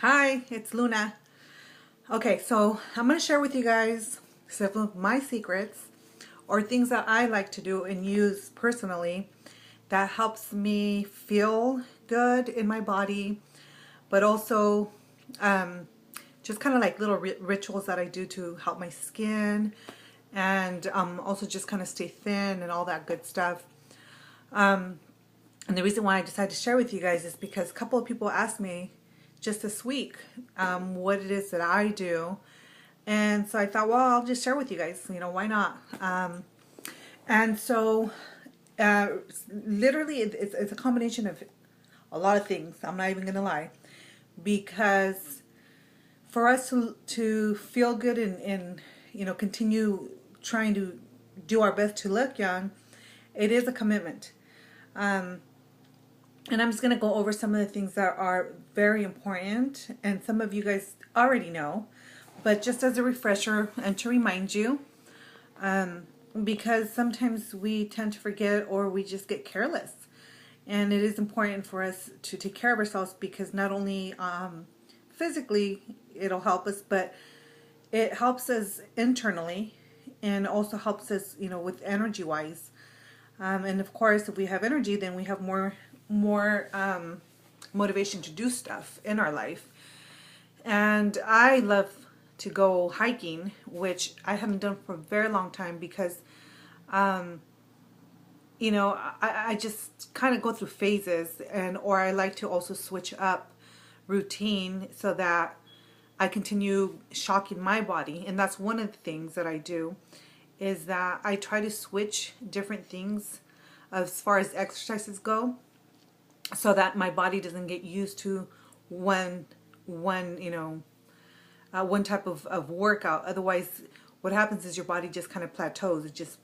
Hi, it's Luna. Okay, so I'm going to share with you guys some of my secrets or things that I like to do and use personally that helps me feel good in my body, but also just kind of like little rituals that I do to help my skin and also just kind of stay thin and all that good stuff. And the reason why I decided to share with you guys is because a couple of people asked me just this week what it is that I do. And so I thought, well, I'll just share with you guys, why not? And so uh, literally it's a combination of a lot of things. I'm not even going to lie. Because for us to feel good and continue trying to do our best to look young, it is a commitment. And I'm just going to go over some of the things that are very important, and some of you guys already know, but just as a refresher and to remind you, because sometimes we tend to forget or we just get careless. And it is important for us to take care of ourselves because not only physically it'll help us, but it helps us internally and also helps us, with energy wise. And of course, if we have energy, then we have more motivation to do stuff in our life. And I love to go hiking, which I haven't done for a very long time because, I just kind of go through phases, or I like to also switch up routine so that I continue shocking my body. And that's one of the things that I do is that I try to switch different things as far as exercises go so that my body doesn't get used to one type of workout. Otherwise, what happens is your body just kind of plateaus. It just,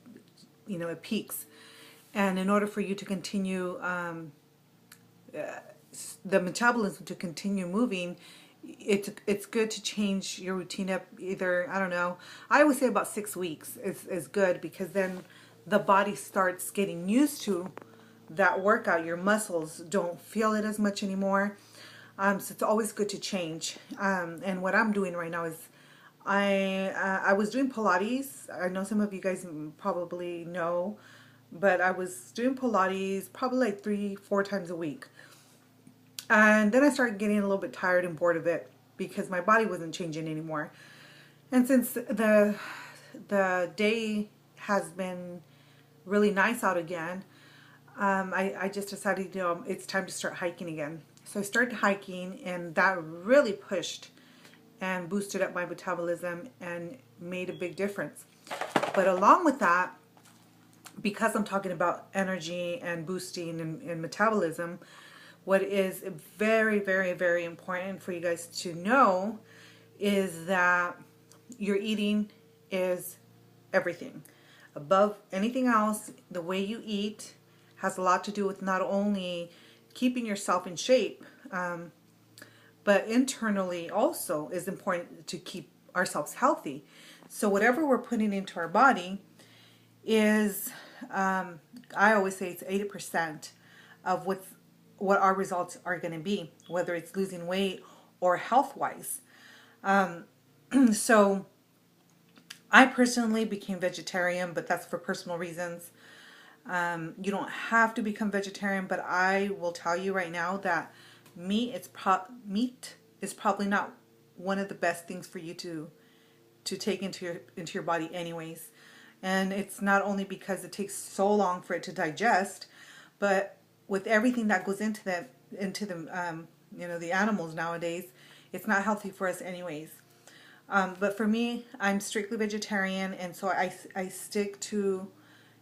it peaks. And in order for you to continue the metabolism to continue moving, it's good to change your routine up. Either, I don't know, I always say about 6 weeks is good, because then the body starts getting used to that workout. Your muscles don't feel it as much anymore. So it's always good to change. And what I'm doing right now is I was doing Pilates. I know some of you guys probably know, but I was doing Pilates probably like 3-4 times a week. And then I started getting a little bit tired and bored of it because my body wasn't changing anymore. And since the day has been really nice out again, I just decided, it's time to start hiking again. So I started hiking, and that really pushed and boosted up my metabolism and made a big difference. But along with that, because I'm talking about energy and boosting and metabolism, what is very, very, very important for you guys to know is that your eating is everything. Above anything else, the way you eat has a lot to do with not only keeping yourself in shape, but internally also is important to keep ourselves healthy. So whatever we're putting into our body is, I always say it's 80% of what our results are going to be, whether it's losing weight or health-wise. So I personally became vegetarian, but that's for personal reasons. You don't have to become vegetarian, but I will tell you right now that meat is probably not one of the best things for you to take into your body anyways. And it's not only because it takes so long for it to digest, but with everything that goes into the the animals nowadays, it's not healthy for us anyways. But for me, I'm strictly vegetarian, and so I stick to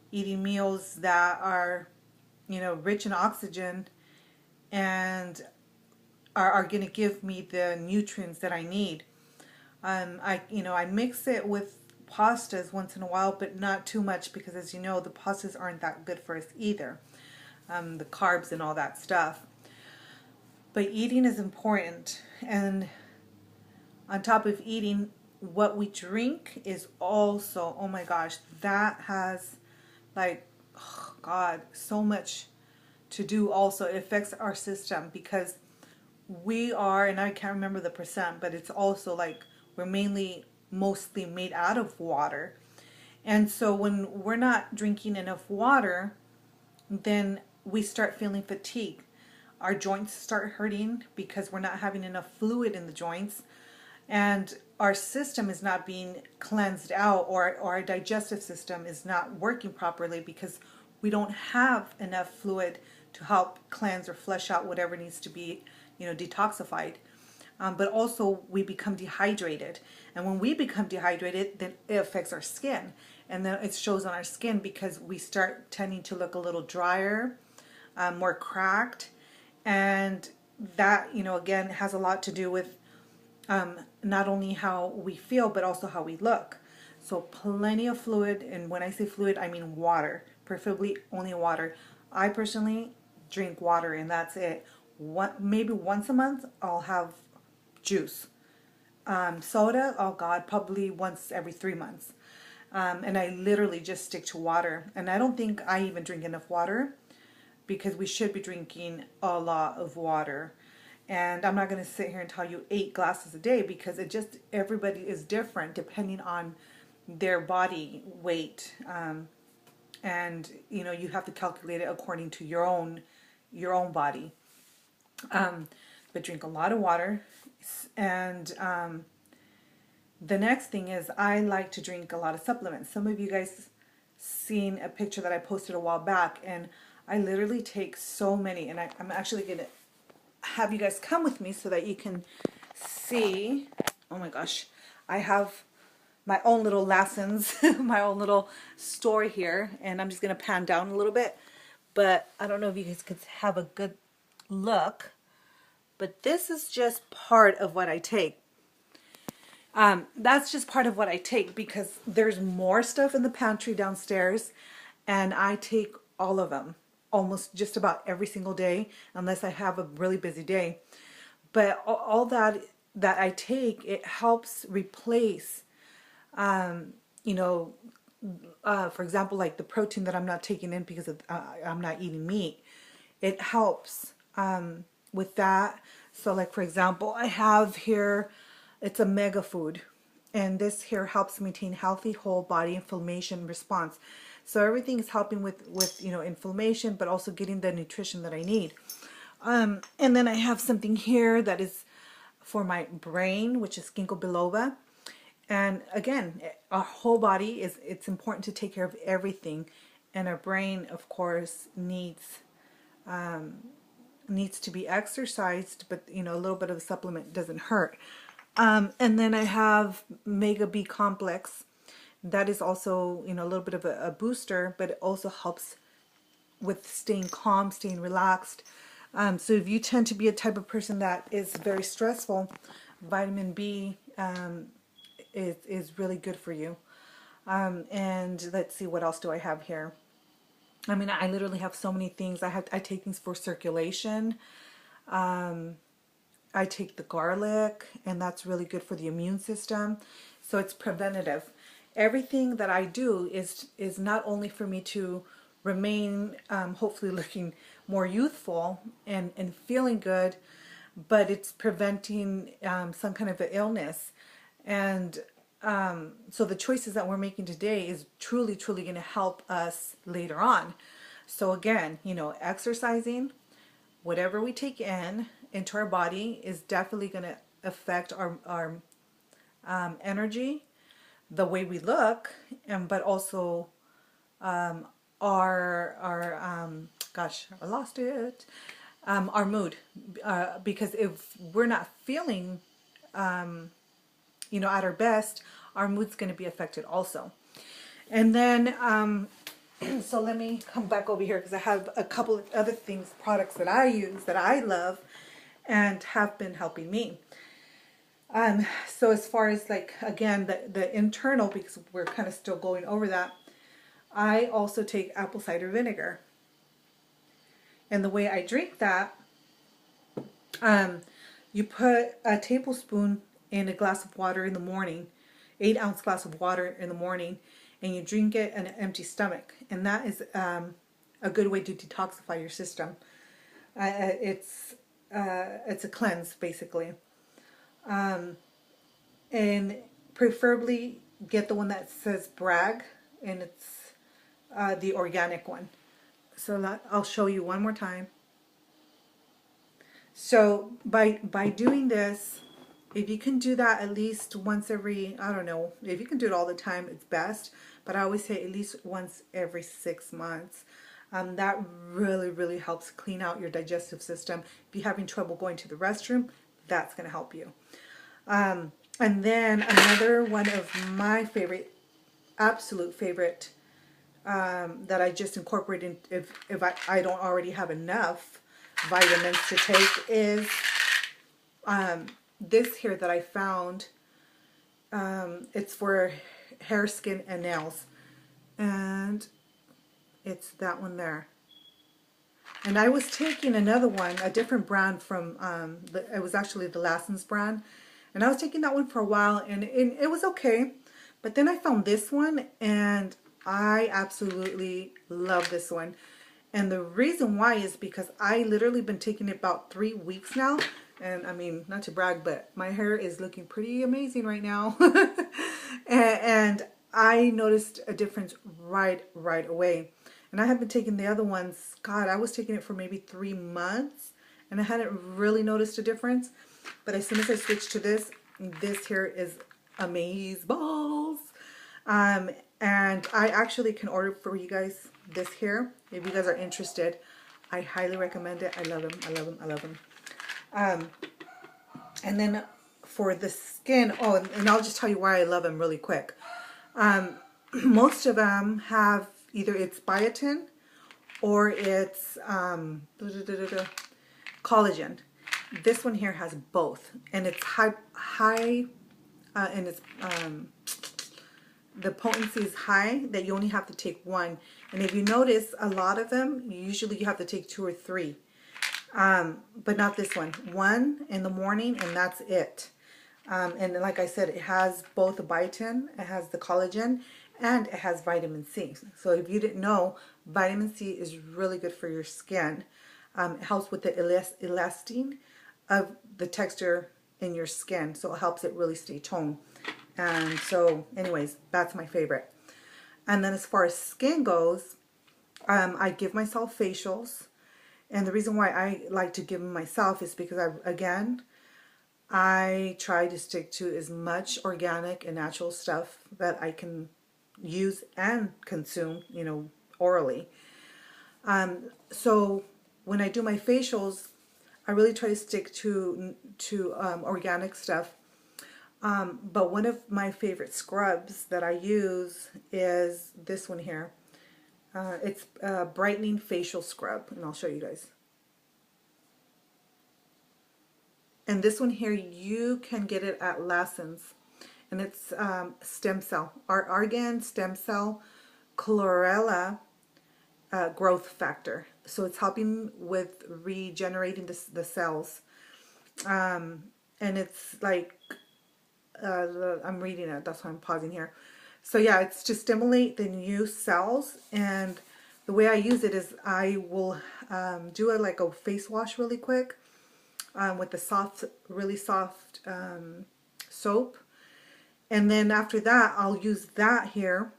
eating meals that are, rich in oxygen and are going to give me the nutrients that I need. I mix it with pastas once in a while, but not too much, because as you know, the pastas aren't that good for us either. The carbs and all that stuff. But eating is important, and on top of eating, what we drink is also, oh my gosh, that has so much to do also. It affects our system because we are, and I can't remember the percent, but it's also like we're mostly made out of water. And so when we're not drinking enough water, then we start feeling fatigue. Our joints start hurting because we're not having enough fluid in the joints, and our system is not being cleansed out, or our digestive system is not working properly because we don't have enough fluid to help cleanse or flush out whatever needs to be, detoxified. But also we become dehydrated, and when we become dehydrated, then it affects our skin, and then it shows on our skin because we start tending to look a little drier, more cracked, and that, again, has a lot to do with not only how we feel but also how we look. So plenty of fluid, and when I say fluid, I mean water, preferably only water. I personally drink water and that's it. Maybe once a month I'll have juice. Soda, oh God, probably once every 3 months. And I literally just stick to water. And I don't think I even drink enough water, because we should be drinking a lot of water. And I'm not going to sit here and tell you 8 glasses a day, because everybody is different depending on their body weight. And you have to calculate it according to your own body. But drink a lot of water. And the next thing is, I like to drink a lot of supplements. Some of you guys seen a picture that I posted a while back, and I literally take so many, and I'm actually going to have you guys come with me so that you can see. Oh my gosh, I have my own little lessons, my own little store here, and I'm just going to pan down a little bit, but I don't know if you guys could have a good look, but this is just part of what I take. That's just part of what I take, because there's more stuff in the pantry downstairs, and I take all of them almost just about every single day, unless I have a really busy day. But all that I take, it helps replace, you know, for example, like the protein that I'm not taking in because I'm not eating meat. It helps with that. So like, for example, I have here, it's a mega food, and this here helps maintain healthy whole body inflammation response. So everything is helping with inflammation, but also getting the nutrition that I need. And then I have something here that is for my brain, which is ginkgo biloba. And again, our whole body it's important to take care of everything, and our brain, of course, needs to be exercised, but a little bit of a supplement doesn't hurt. And then I have Mega B complex. That is also a little bit of a booster, but it also helps with staying calm, staying relaxed. So if you tend to be a type of person that is very stressful, vitamin B is really good for you. And let's see, what else do I have here? I mean, I literally have so many things. I take things for circulation. I take the garlic, and that's really good for the immune system. So it's preventative. Everything that I do is not only for me to remain hopefully looking more youthful and feeling good, but it's preventing some kind of an illness. And so the choices that we're making today is truly, truly going to help us later on. So again, exercising, whatever we take into our body is definitely going to affect our energy, the way we look, but also our gosh, I lost it. Our mood, because if we're not feeling at our best, our mood's going to be affected also. And then so let me come back over here, because I have a couple of other things, products that I use that I love and have been helping me. So as far as, like, again, the internal, because we're kind of still going over that, I also take apple cider vinegar. And the way I drink that, you put a tablespoon in a glass of water in the morning, 8-ounce glass of water in the morning, and you drink it on an empty stomach. And that is a good way to detoxify your system. It's it's a cleanse basically. And preferably get the one that says Bragg, and it's the organic one. So I'll show you one more time. So by doing this, if you can do that at least once every, I don't know, if you can do it all the time, it's best. But I always say at least once every 6 months. That really, really helps clean out your digestive system. If you're having trouble going to the restroom, that's going to help you. And then another one of my favorite, absolute favorite, that I just incorporate in if I don't already have enough vitamins to take is this here that I found. It's for hair, skin, and nails. And it's that one there. And I was taking another one, a different brand from, it was actually the Lassens brand. And I was taking that one for a while, and it was okay. But then I found this one, and I absolutely love this one. And the reason why is because I literally been taking it about 3 weeks now. And I mean, not to brag, but my hair is looking pretty amazing right now. and I noticed a difference right away. And I have been taking the other ones, God, I was taking it for maybe 3 months, and I hadn't really noticed a difference. But as soon as I switched to this here is amazeballs. And I actually can order for you guys this here if you guys are interested. I highly recommend it. I love them. I love them. I love them. And then for the skin, oh, and I'll just tell you why I love them really quick. Most of them have either it's biotin or it's collagen. This one here has both, and it's high, and it's the potency is high that you only have to take one. And if you notice, a lot of them usually you have to take 2 or 3, but not this one. One in the morning, and that's it. And like I said, it has both the biotin, it has the collagen, and it has vitamin C. So if you didn't know, vitamin C is really good for your skin. It helps with the elastin of the texture in your skin, so it helps it really stay toned. And so anyways, that's my favorite. And then as far as skin goes, I give myself facials. And the reason why I like to give them myself is because I try to stick to as much organic and natural stuff that I can use and consume, you know, orally. So when I do my facials, I really try to stick to organic stuff. But one of my favorite scrubs that I use is this one here. It's a brightening facial scrub, and I'll show you guys. And this one here, you can get it at Lassens, and it's stem cell, argan stem cell chlorella growth factor. So it's helping with regenerating the cells, and it's like I'm reading it, that's why I'm pausing here. So yeah, it's to stimulate the new cells, and the way I use it is I will do like a face wash really quick with the really soft soap, and then after that I'll use that here,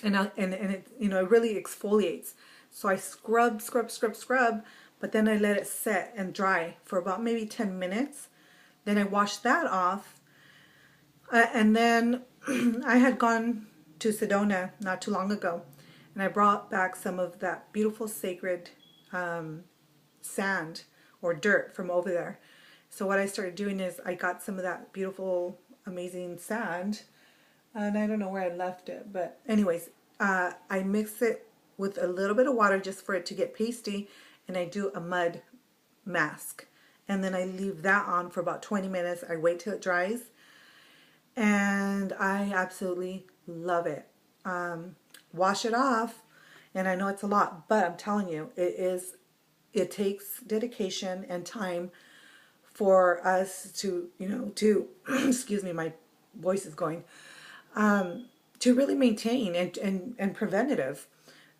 and it, you know, it really exfoliates. So I scrub, but then I let it set and dry for about maybe 10 minutes. Then I wash that off. And then I had gone to Sedona not too long ago, and I brought back some of that beautiful sacred sand or dirt from over there. So what I started doing is I got some of that beautiful, amazing sand, and I don't know where I left it, but anyways, I mix it with a little bit of water just for it to get pasty, and I do a mud mask. And then I leave that on for about 20 minutes. I wait till it dries, and I absolutely love it. Wash it off, and I know it's a lot, but I'm telling you, it takes dedication and time for us to, you know, to, excuse me, my voice is going, to really maintain and preventative,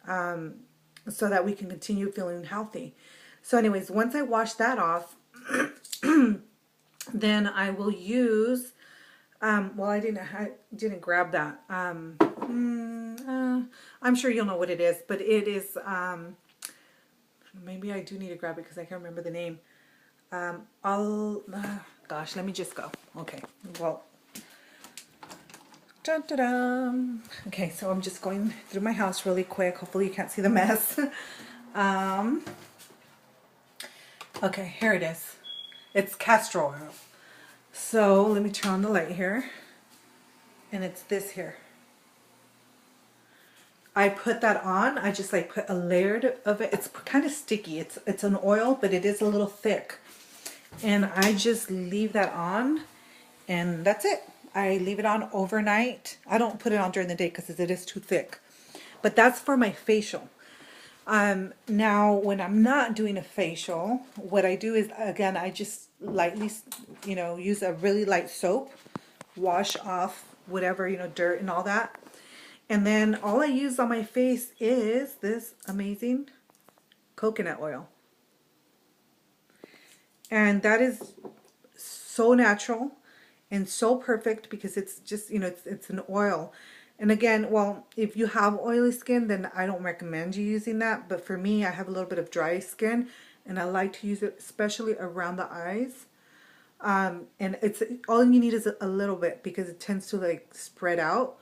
so that we can continue feeling healthy. So anyways, once I wash that off, then I will use, well, I didn't grab that. I'm sure you'll know what it is, but it is, maybe I do need to grab it because I can't remember the name. Gosh, let me just go. Okay, well, dun, dun, dun. Okay, so I'm just going through my house really quick. Hopefully you can't see the mess. Okay, here it is. It's castor oil. So let me turn on the light here. And it's this here. I put that on. I just like put a layer of it. It's kind of sticky. It's an oil, but it is a little thick. And I just leave that on, and that's it. I leave it on overnight. I don't put it on during the day because it is too thick. But that's for my facial. Now, when I'm not doing a facial, what I do is, again, I just lightly, use a really light soap, wash off whatever, dirt and all that. And then all I use on my face is this amazing coconut oil. And that is so natural and so perfect because it's just, it's an oil. And again, well, if you have oily skin, then I don't recommend you using that. But for me, I have a little bit of dry skin, and I like to use it especially around the eyes. And it's all you need is a little bit because it tends to like spread out.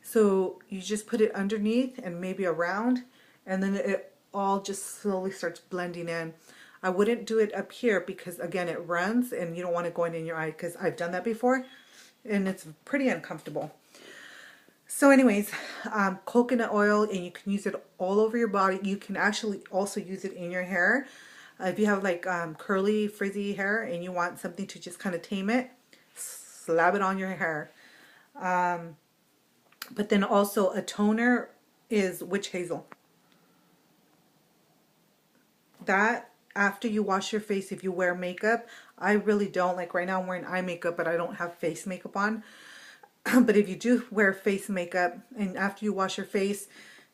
So you just put it underneath and maybe around, and then it all just slowly starts blending in. I wouldn't do it up here because again it runs and you don't want it going in your eye, because I've done that before and it's pretty uncomfortable. So anyways, coconut oil, and you can use it all over your body. You can actually also use it in your hair. If you have like curly, frizzy hair and you want something to just kind of tame it, slap it on your hair. But then also a toner is witch hazel. That, after you wash your face, if you wear makeup, I really don't. Like right now I'm wearing eye makeup, but I don't have face makeup on. But if you do wear face makeup and after you wash your face,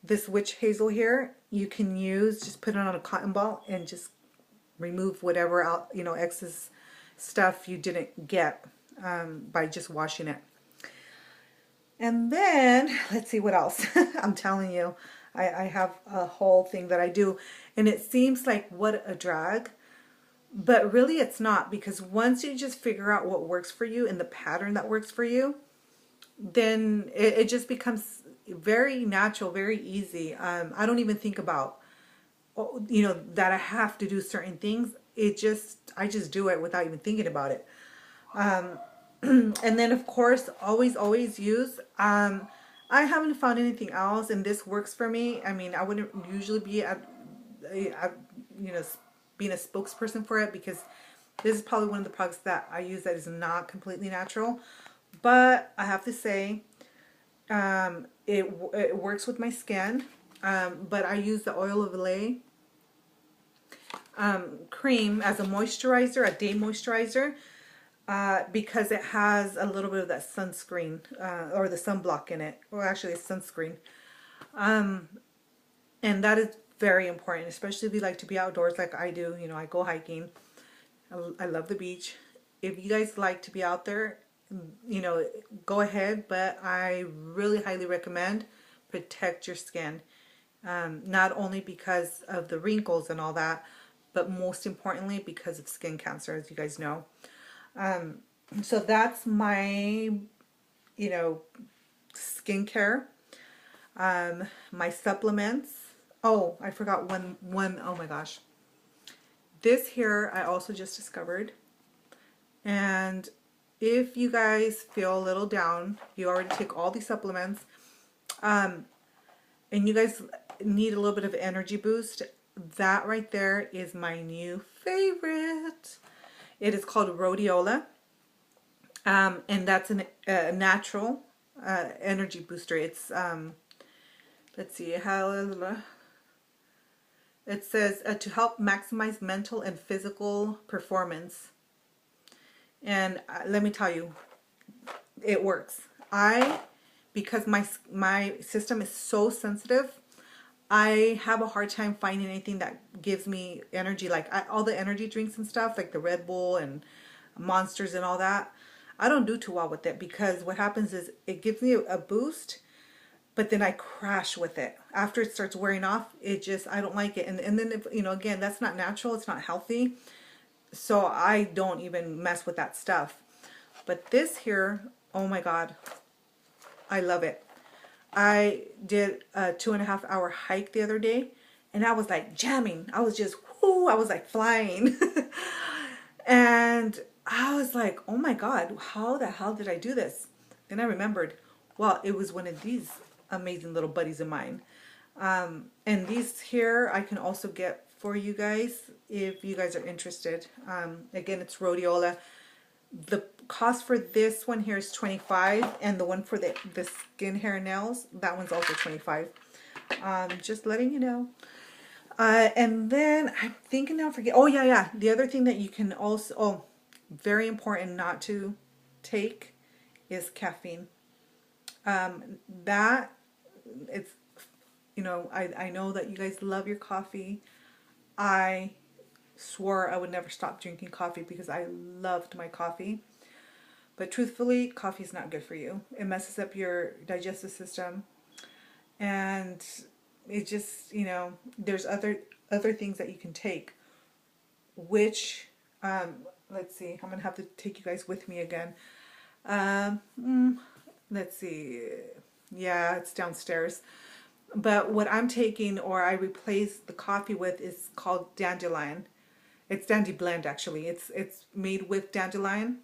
this witch hazel here, you can use, just put it on a cotton ball and just remove whatever out, excess stuff you didn't get by just washing it. And then, let's see what else. I'm telling you, I have a whole thing that I do, and it seems like what a drag, but really it's not, because once you just figure out what works for you and the pattern that works for you, then it just becomes very natural, very easy. I don't even think about, that I have to do certain things. I just do it without even thinking about it. And then of course, always use, I haven't found anything else, and this works for me. I mean, I wouldn't usually be being a spokesperson for it, because this is probably one of the products that I use that is not completely natural. But I have to say, it works with my skin. But I use the Oil of Olay cream as a moisturizer, a day moisturizer, because it has a little bit of that sunscreen or the sunblock in it, or actually it's sunscreen. And that is very important, especially if you like to be outdoors like I do. I go hiking. I love the beach. If you guys like to be out there, go ahead, but I really highly recommend protect your skin. Not only because of the wrinkles and all that, but most importantly because of skin cancer, as you guys know. So that's my, skincare. My supplements. Oh, I forgot one. Oh my gosh. This here I also just discovered. And if you guys feel a little down, you already take all these supplements, and you guys need a little bit of energy boost, that right there is my new favorite. It is called Rhodiola, and that's a natural energy booster. It's let's see how it says to help maximize mental and physical performance. And let me tell you, it works. Because my system is so sensitive, I have a hard time finding anything that gives me energy, like all the energy drinks and stuff, like the Red Bull and Monsters and all that. I don't do too well with it because what happens is it gives me a boost, but then I crash with it. After it starts wearing off, it just, I don't like it. And then, if, you know, again, that's not natural, it's not healthy. So I don't even mess with that stuff. But this here, oh my God, I love it. I did a 2.5 hour hike the other day and I was like jamming. I was just, whoo, I was like flying. And I was like, oh my God, how the hell did I do this? Then I remembered, well, it was one of these amazing little buddies of mine. And these here I can also get for you guys if you guys are interested. Again, it's rhodiola. The cost for this one here is 25, and the one for the skin, hair, and nails, that one's also 25. Just letting you know. And then I'm thinking now, forget. Oh yeah. The other thing that you can also, oh, very important not to take is caffeine. That it's, you know, I know that you guys love your coffee. I swore I would never stop drinking coffee because I loved my coffee. But truthfully, coffee is not good for you. It messes up your digestive system, and it just, you know, there's other things that you can take, which let's see, I'm gonna have to take you guys with me again. Let's see, yeah, it's downstairs. But what I'm taking, or I replace the coffee with, is called dandelion. It's Dandy Blend actually. It's made with dandelion,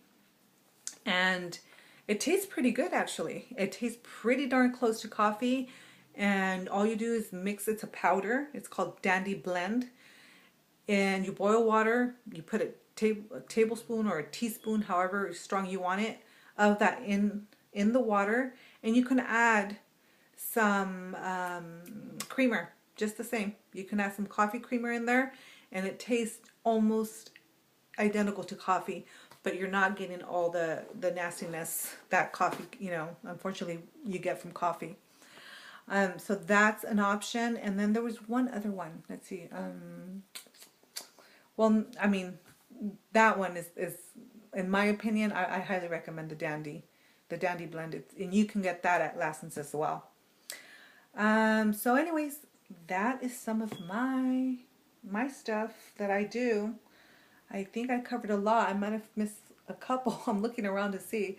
and it tastes pretty good actually. It tastes pretty darn close to coffee, and all you do is mix it to powder. It's called Dandy Blend, and you boil water. You put a tablespoon or a teaspoon, however strong you want it, of that in the water, and you can add some creamer, just the same. You can add some coffee creamer in there, and it tastes almost identical to coffee, but you're not getting all the nastiness that coffee, you know, unfortunately you get from coffee. So that's an option. And then there was one other one. Let's see. Well, I mean, that one is in my opinion, I highly recommend the Dandy Blend. And you can get that at Lassen's as well. So anyways, that is some of my stuff that I do. I think I covered a lot. I might have missed a couple. I'm looking around to see.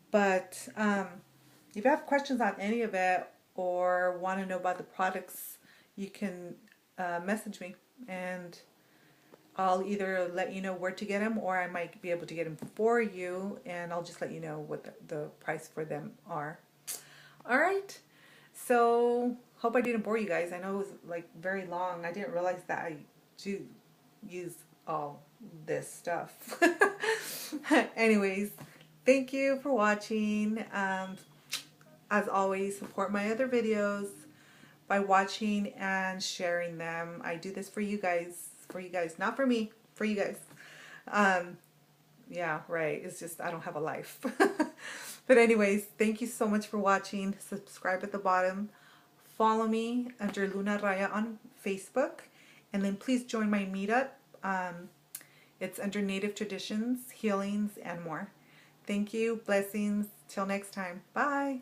But if you have questions on any of it or want to know about the products, you can message me, and I'll either let you know where to get them, or I might be able to get them for you, and I'll just let you know what the price for them are. All right. So hope I didn't bore you guys. I know it was like very long. I didn't realize that I do use all this stuff. Anyways, thank you for watching. As always, support my other videos by watching and sharing them. I do this for you guys, not for me, for you guys. Yeah, right. It's just I don't have a life. But anyways, thank you so much for watching. Subscribe at the bottom. Follow me under Luna Raya on Facebook. And then please join my meetup. It's under Native Traditions, Healings, and more. Thank you. Blessings. Till next time. Bye.